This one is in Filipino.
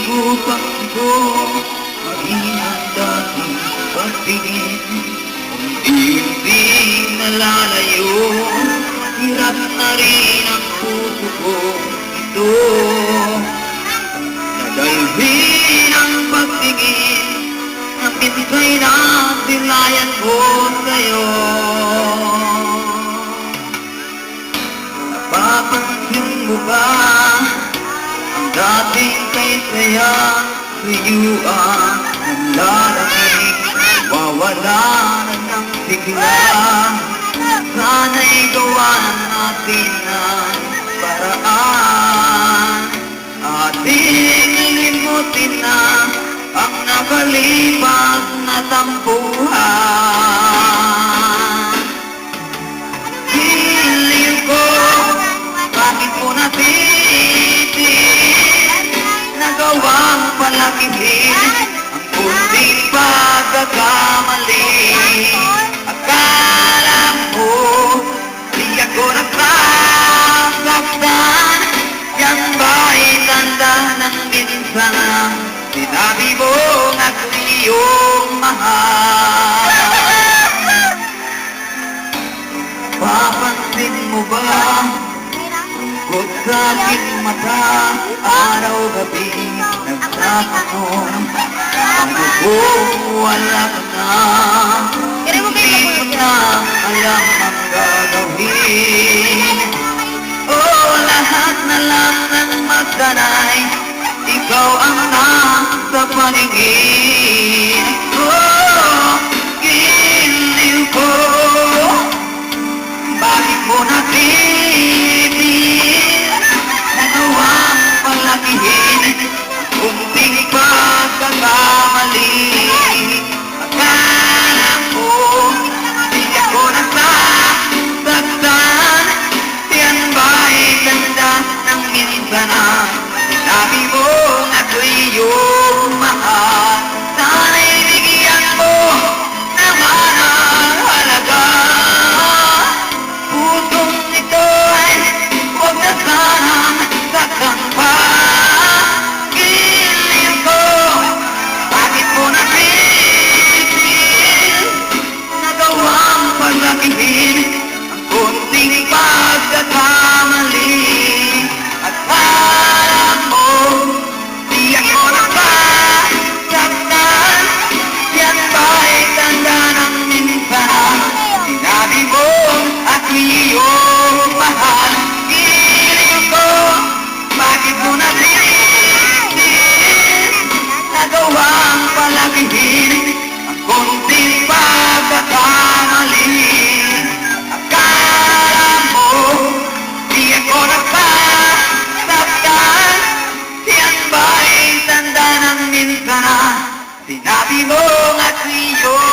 ko pagko maging ang dating pagtingin. Unti-unti nalalayo, hirap na rin ang puso ko ito. Nadalhin ang pagtingin na pinsay na silayan ko sa'yo. Napapansin mo ba ang dating kay saya suyuan ng lalamig? Wawala na ng sigla, sana'y gawa natin ang paraan. Ating limutin na ang nakalipas na tampuhan. Hiling ko, bakit mo napitin nagawang palakihin ang kunting pagkakamali. Akala mo di ako nasasaktan, yan ba'y tanda ng minsan na sinabi mo ako'y iyong mahal? Papansin mo ba tungkol sa aking mata, araw-gabi nagtatanong, ano kung wala ka na? Hindi mo na alam ang gagawin. Oh, lahat na lang ng magdanay, ikaw ang nasa paningin. Oh, giliw ko, bakit mo napitin nagawang palakihin kunting pagkakamali? Akala mo di ako nasasaktan, yan ba'y ganda ng minsan na sinabi mo ako'y iyong mahal? Sana'y bigyan mo naman ang halaga. Pusong ito ay huwag na sanang saktan pa. Giliw ko, bakit mo napitin nagawang palakihin ang kunting pagkakamali? Akala mo di ako nasasaktan, yan ba'y tanda ng minsan sinabi mo ako'y iyong mahal? Giliw ko, bakit mo napitin nagawang palakihin ang kunting pagkakamali? Akala mo di ako nasasaktan, yan ba'y tanda ng minsan na sinabi mo ako'y iyong